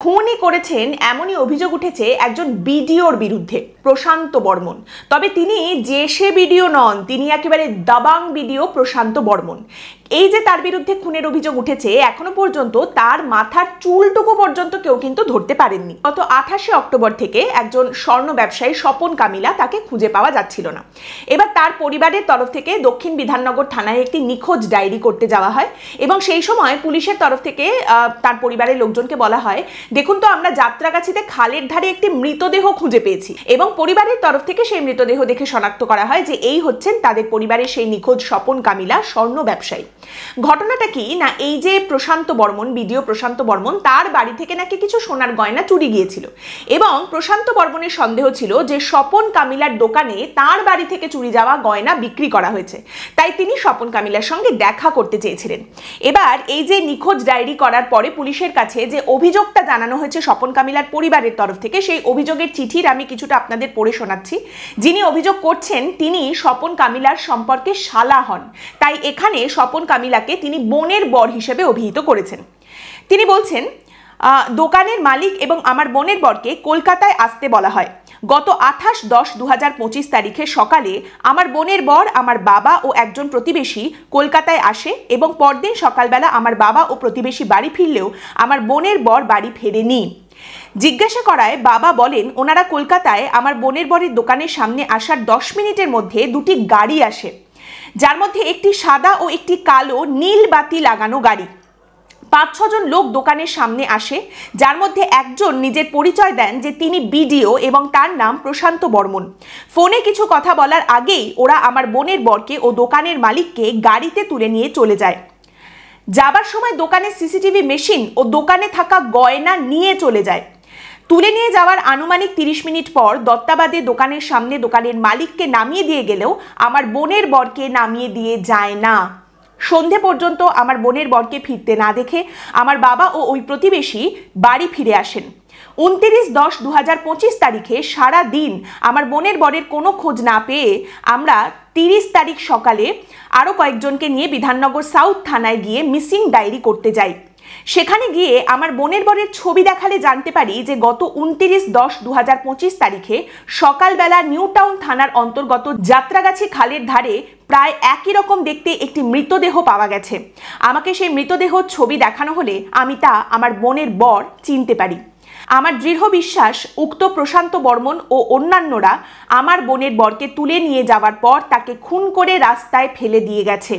খুনই করেছেন এমনই অভিযোগ উঠেছে একজন বিডিওর বিরুদ্ধে, প্রশান্ত বর্মন। তবে তিনি যে সে বিডিও নন, তিনি একেবারে দাবাং বিডিও প্রশান্ত বর্মন। এই যে তার বিরুদ্ধে খুনের অভিযোগ উঠেছে, এখনো পর্যন্ত তার মাথার চুলটুকু পর্যন্ত কেউ কিন্তু ধরতে পারেননি। গত 28শে অক্টোবর থেকে একজন স্বর্ণ ব্যবসায়ী স্বপন কামিলা, তাকে খুঁজে পাওয়া যাচ্ছিল না। এবার তার পরিবারের তরফ থেকে দক্ষিণ বিধাননগর থানায় একটি নিখোঁজ ডায়েরি করতে যাওয়া হয় এবং সেই সময় পুলিশের তরফ থেকে তার পরিবারের লোকজনকে বলা হয়, দেখুন তো আমরা যাত্রাগাছিতে খালের ধারে একটি মৃতদেহ খুঁজে পেয়েছি, এবং পরিবারের তরফ থেকে সেই মৃতদেহ দেখে শনাক্ত করা হয় যে এই হচ্ছেন তাদের পরিবারের সেই নিখোঁজ স্বপন কামিলা, স্বর্ণ ব্যবসায়ী। ঘটনাটা কি না, এই যে প্রশান্ত বর্মন, বিডিও প্রশান্ত বর্মন, তার বাড়ি থেকে নাকি কিছু সোনার গয়না চুরি গিয়েছিল এবং প্রশান্ত বর্মনের সন্দেহ ছিল যে স্বপন কামিলার দোকানে তার বাড়ি থেকে চুরি যাওয়া গয়না বিক্রি করা হয়েছে, তাই তিনি স্বপন কামিলার সঙ্গে দেখা করতে চেয়েছিলেন। এবার এই যে নিখোঁজ ডায়েরি করার পরে পুলিশের কাছে যে অভিযোগটা জানানো হয়েছে স্বপন কামিলার পরিবারের তরফ থেকে, সেই অভিযোগের চিঠির আমি কিছুটা আপনাদের পড়ে শোনাচ্ছি। যিনি অভিযোগ করছেন তিনি স্বপন কামিলার সম্পর্কে শালা হন, তাই এখানে স্বপন কামিলাকে তিনি বোনের বর হিসেবে অভিহিত করেছেন। তিনি বলছেন, দোকানের মালিক এবং আমার বোনের বরকে কলকাতায় আসতে বলা হয়। গত 28/10/2025 তারিখে সকালে আমার বোনের বর, আমার বাবা ও একজন প্রতিবেশী কলকাতায় আসে এবং পরদিন সকালবেলা আমার বাবা ও প্রতিবেশী বাড়ি ফিরলেও আমার বোনের বর বাড়ি ফেরেনি। জিজ্ঞাসা করায় বাবা বলেন, ওনারা কলকাতায় আমার বোনের বরের দোকানের সামনে আসার 10 মিনিটের মধ্যে দুটি গাড়ি আসে, যার মধ্যে একটি সাদা ও একটি কালো নীল বাতি লাগানো গাড়ি। 5-6 জন লোক দোকানের সামনে আসে, যার মধ্যে একজন নিজের পরিচয় দেন যে তিনি বিডিও এবং তার নাম প্রশান্ত বর্মন। ফোনে কিছু কথা বলার আগেই ওরা আমার বোনের বরকে ও দোকানের মালিককে গাড়িতে তুলে নিয়ে চলে যায়। যাবার সময় দোকানের সিসিটিভি মেশিন ও দোকানে থাকা গয়না নিয়ে চলে যায়। তুলে নিয়ে যাওয়ার আনুমানিক 30 মিনিট পর দত্তাবাদে দোকানের সামনে দোকানের মালিককে নামিয়ে দিয়ে গেলেও আমার বোনের বরকে নামিয়ে দিয়ে যায় না। সন্ধে পর্যন্ত আমার বোনের বরকে ফিরতে না দেখে আমার বাবা ও ওই প্রতিবেশী বাড়ি ফিরে আসেন। 29/10/2025 তারিখে সারা দিন আমার বোনের বরের কোনো খোঁজ না পেয়ে আমরা 30 তারিখ সকালে আরও কয়েকজনকে নিয়ে বিধাননগর সাউথ থানায় গিয়ে মিসিং ডায়েরি করতে যাই। সেখানে গিয়ে আমার বোনের বরের ছবি দেখালে জানতে পারি যে গত 29/10/2025 তারিখে সকালবেলা নিউ টাউন থানার অন্তর্গত যাত্রাগাছি খালের ধারে প্রায় একই রকম দেখতে একটি মৃতদেহ পাওয়া গেছে। আমাকে সেই মৃতদেহ ছবি দেখানো হলে আমি তা আমার বোনের বর চিনতে পারি। আমার দৃঢ় বিশ্বাস উক্ত প্রশান্ত বর্মন ও অন্যান্যরা আমার বোনের বরকে তুলে নিয়ে যাওয়ার পর তাকে খুন করে রাস্তায় ফেলে দিয়ে গেছে।